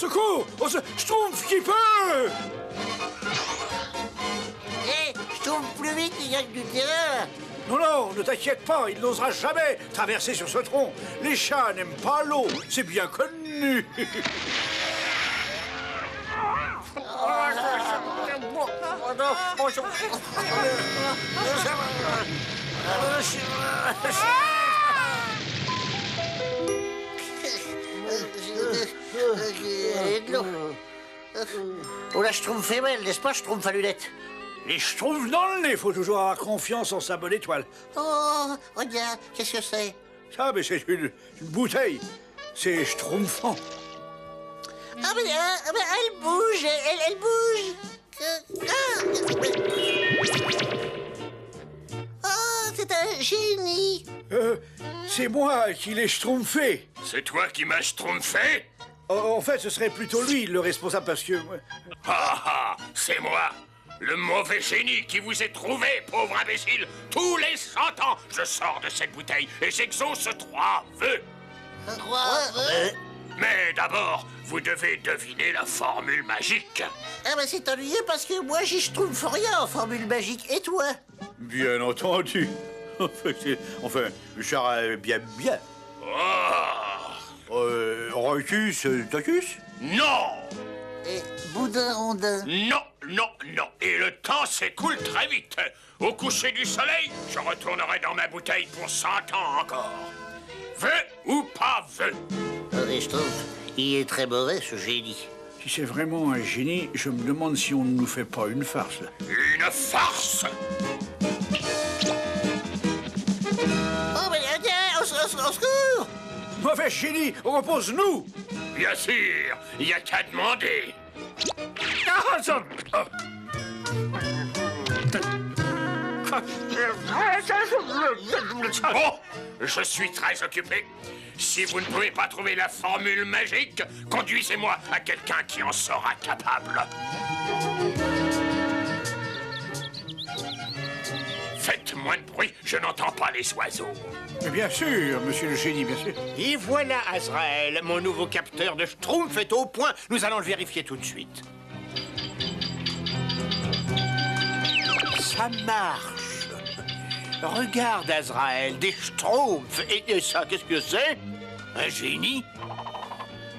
secours! Schtroumpf qui peut! Hé, je trouve plus vite, il gagne du terrain. Non, non, ne t'inquiète pas, il n'osera jamais traverser sur ce tronc. Les chats n'aiment pas l'eau, c'est bien connu. Oh, la Schtroumpf fait mal, n'est-ce pas, Schtroumpf à lunettes? Les schtroumpfs dans le nez, faut toujours avoir confiance en sa bonne étoile. Oh, regarde, qu'est-ce que c'est? Ça, mais c'est une bouteille. C'est schtroumpfant. Ah, mais elle bouge, elle bouge. Oh, c'est un génie. C'est moi qui l'ai schtroumpfé. C'est toi qui m'as schtroumpfé? En fait, ce serait plutôt lui le responsable parce que... Ah ah, c'est moi, le mauvais génie qui vous ai trouvé, pauvre imbécile. Tous les 100 ans, je sors de cette bouteille et j'exauce 3 vœux. 3 vœux? Mais d'abord, vous devez deviner la formule magique. Ah, ben c'est ennuyeux parce que moi, j'y Schtroumpf rien en formule magique. Et toi? Bien entendu. Enfin, Charles, bien. Oh, Rocus, Tocus? non! Et Boudin Rondin? Non. Et le temps s'écoule très vite. Au coucher du soleil, je retournerai dans ma bouteille pour 100 ans encore. Vœu ou pas vœu? Allez, Schtroumpf, il est très mauvais, ce génie. Si c'est vraiment un génie, je me demande si on ne nous fait pas une farce, là. Une farce! Oh, mais tiens, au secours! Mauvais génie, repose-nous! Bien sûr, il n'y a qu'à demander. Bon, je suis très occupé. Si vous ne pouvez pas trouver la formule magique, conduisez-moi à quelqu'un qui en sera capable. Faites moins de bruit, je n'entends pas les oiseaux. Mais bien sûr, monsieur le génie, bien sûr. Et voilà, Azrael, mon nouveau capteur de Schtroumpf est au point. Nous allons le vérifier tout de suite. Ça marche. Regarde, Azrael, des Schtroumpfs. Et ça, qu'est-ce que c'est? Un génie?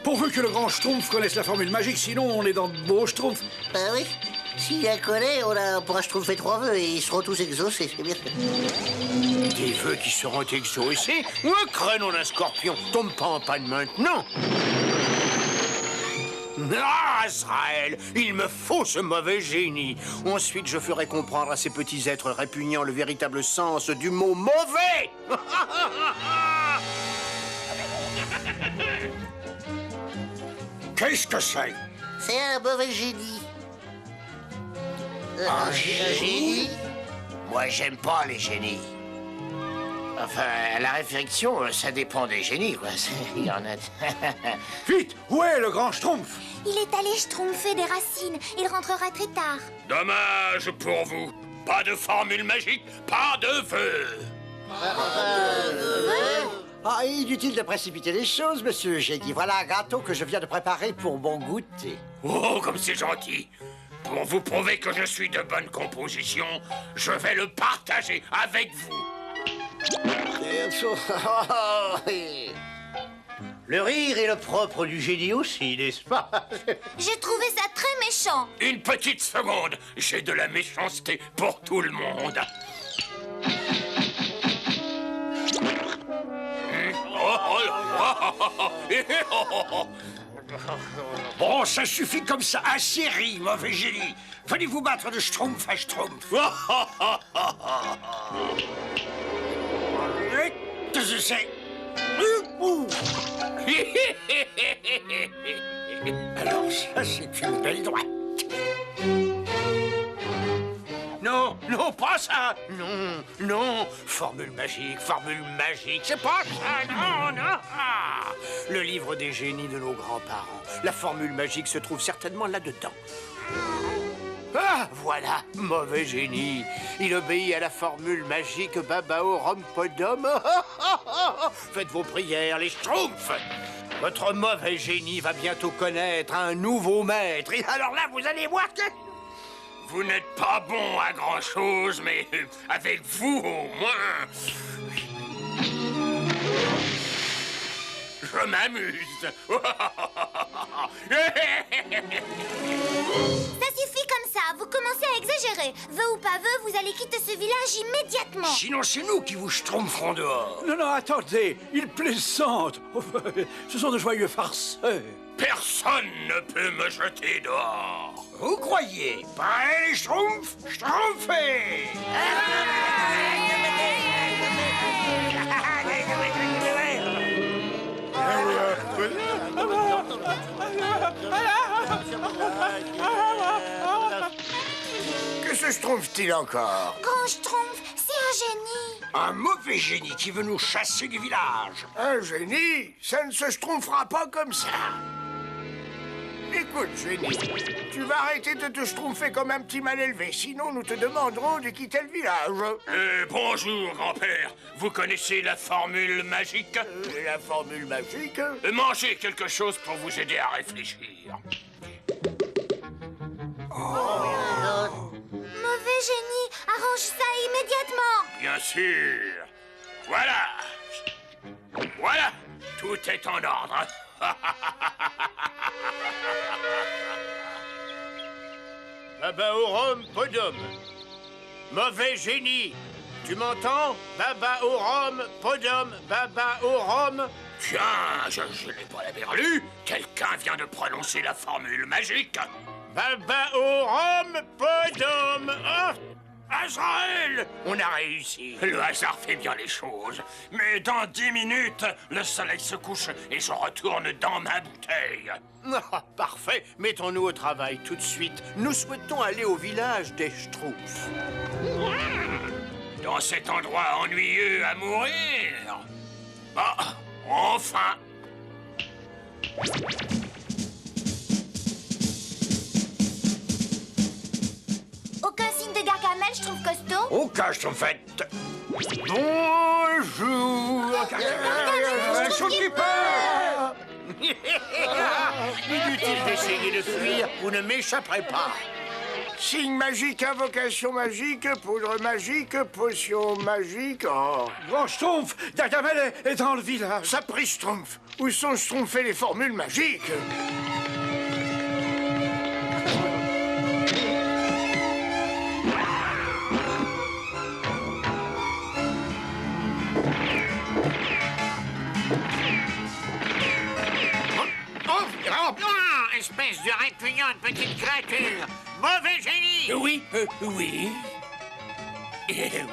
Pourvu que le grand Schtroumpf connaisse la formule magique, sinon on est dans de beaux Schtroumpfs. Ben oui, s'il la connaît, on pourra Schtroumpfer 3 vœux et ils seront tous exaucés, c'est bien. Des vœux qui seront exaucés? Ouais, créneau d'un scorpion, tombe pas en panne maintenant. Ah, Azrael, il me faut ce mauvais génie. Ensuite, je ferai comprendre à ces petits êtres répugnants le véritable sens du mot mauvais. Qu'est-ce que c'est? C'est un mauvais génie. Un génie? Moi, j'aime pas les génies. Enfin, à la réflexion, ça dépend des génies, quoi. Il y en a... Vite, où est le grand Schtroumpf? Il est allé schtroumpfer des racines. Il rentrera très tard. Dommage pour vous. Pas de formule magique, pas de vœux. Ah, inutile de précipiter les choses, monsieur le génie. Voilà un gâteau que je viens de préparer pour mon goûter. Oh, comme c'est gentil. Pour vous prouver que je suis de bonne composition, je vais le partager avec vous. Le rire est le propre du génie aussi, n'est-ce pas? J'ai trouvé ça très méchant. Une petite seconde, j'ai de la méchanceté pour tout le monde. Bon, ça suffit comme ça. Assez ri, mauvais génie. Venez vous battre de Schtroumpf à Schtroumpf. Qu'est-ce que c'est? Alors ça, c'est une belle droite. Non, pas ça. Non. Formule magique, c'est pas ça. Non. Le livre des génies de nos grands-parents. La formule magique se trouve certainement là-dedans. Ah, voilà, mauvais génie. Il obéit à la formule magique Babao Rompodum. Faites vos prières, les Schtroumpfs. Votre mauvais génie va bientôt connaître un nouveau maître. Et alors là, vous allez voir que... Vous n'êtes pas bon à grand-chose, mais avec vous, au moins... Je m'amuse. Ça suffit comme ça, vous commencez à exagérer. Veut ou pas veut, vous allez quitter ce village immédiatement. Sinon, c'est nous qui vous schtroumpferons dehors. Non, non, attendez, il plaisante. Ce sont de joyeux farceurs. Personne ne peut me jeter dehors. Vous croyez? Pareil, les schtroumpfs, schtroumpfés. Que se schtroumpf-t-il encore? Grand Schtroumpf, c'est un génie. Un mauvais génie qui veut nous chasser du village. Un génie? Ça ne se schtroumpfera pas comme ça. Écoute, génie, tu vas arrêter de te schtroumpfer comme un petit mal élevé, sinon nous te demanderons de quitter le village. Bonjour, grand-père. Vous connaissez la formule magique? La formule magique? Mangez quelque chose pour vous aider à réfléchir. Mauvais génie, arrange ça immédiatement. Bien sûr. Voilà. Voilà. Tout est en ordre. Baba au rhum, podum. Mauvais génie. Tu m'entends? Baba au rhum, podum, baba au rhum. Tiens, je n'ai pas la berlue. Quelqu'un vient de prononcer la formule magique. Baba au rhum, podum. Oh, Azraël! On a réussi. Le hasard fait bien les choses. Mais dans 10 minutes, le soleil se couche et je retourne dans ma bouteille. Ah, parfait. Mettons-nous au travail tout de suite. Nous souhaitons aller au village des Schtroumpfs. Dans cet endroit ennuyeux à mourir. Ah, enfin. Aucun signe de Gargamel, je trouve costaud. Aucun Schtroumpfette. Bonjour. Un shopkeeper. Inutile d'essayer de fuir, vous ne m'échapperez pas. Signe magique, invocation magique, poudre magique, potion magique. Oh. Grand Schtroumpf, Gargamel est dans le village. Ça prie Schtroumpf. Où sont schtroumpfées les formules magiques? Espèce de répugnante petite créature. Mauvais génie. Oui, oui.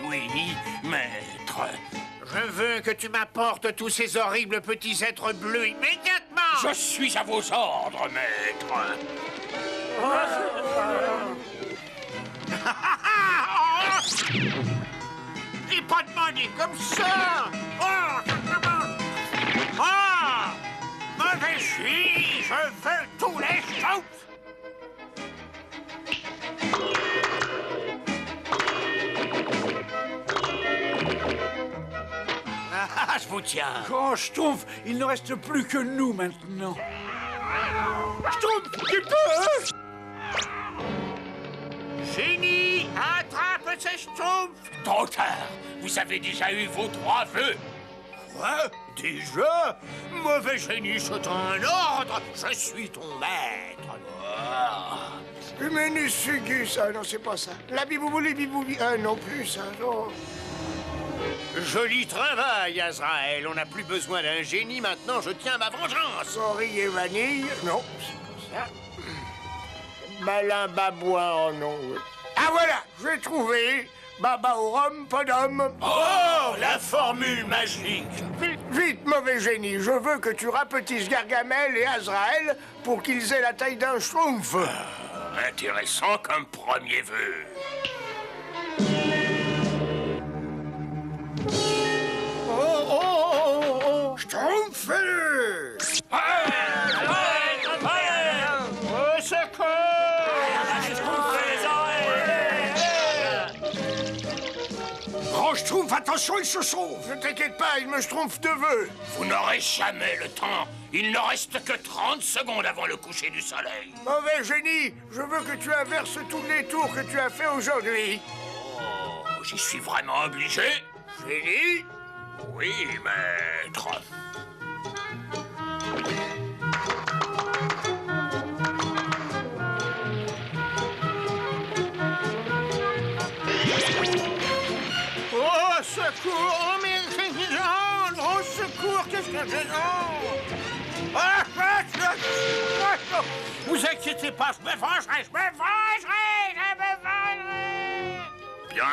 Oui, maître. Je veux que tu m'apportes tous ces horribles petits êtres bleus immédiatement. Je suis à vos ordres, maître. Dis pas de monnaie comme ça. Mauvais génie, je veux tous les Schtroumpfs. Je vous tiens. Grand Schtroumpf, il ne reste plus que nous maintenant. Schtroumpf, tu peux? Génie, attrape ces Schtroumpfs. Trop tard. Vous avez déjà eu vos 3 vœux. Quoi? Déjà? Mauvais génie, c'est un ordre. Je suis ton maître. Humanus fugus. Ah non, c'est pas ça. La biboubouli biboubi. Ah non plus, ça. Non. Joli travail, Azraël. On n'a plus besoin d'un génie. Maintenant, je tiens ma vengeance. Sorry et vanille. Non, c'est pas ça. Malin babouin, oh non. Oui. Ah voilà, j'ai trouvé. Baba au rhum, podum. Oh, la formule magique. Vite, vite, mauvais génie. Je veux que tu rapetisses Gargamel et Azraël pour qu'ils aient la taille d'un schtroumpf. Intéressant comme premier vœu. Schtroumpf-le! Au secours! Grand Schtroumpf, attention, il se sauve. Ne t'inquiète pas, il me schtroumpf de vœux. Vous n'aurez jamais le temps. Il ne reste que 30 secondes avant le coucher du soleil. Mauvais génie, je veux que tu inverses tous les tours que tu as fait aujourd'hui. Oh, j'y suis vraiment obligé? Génie? Oui, maître. Au secours! Oh, mais c'est gênant! Au secours, qu'est-ce que gênant! Vous inquiétez pas, je me vengerai, je me vengerai, je me vengerai! Bien,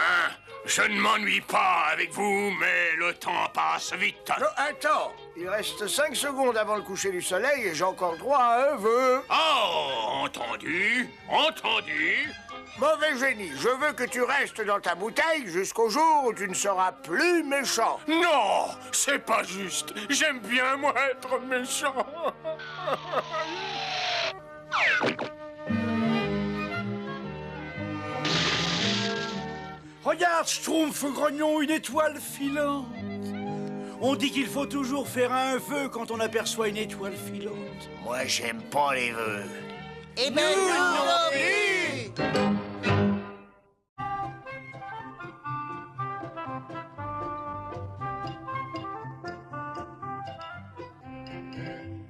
je ne m'ennuie pas avec vous, mais le temps passe vite. Non, attends, il reste 5 secondes avant le coucher du soleil et j'ai encore droit à un vœu. Oh, entendu, entendu. Mauvais génie, je veux que tu restes dans ta bouteille jusqu'au jour où tu ne seras plus méchant. Non, c'est pas juste. J'aime bien, moi, être méchant. Regarde, Schtroumpf grognon, une étoile filante. On dit qu'il faut toujours faire un vœu quand on aperçoit une étoile filante. Moi, j'aime pas les vœux. Eh ben non plus.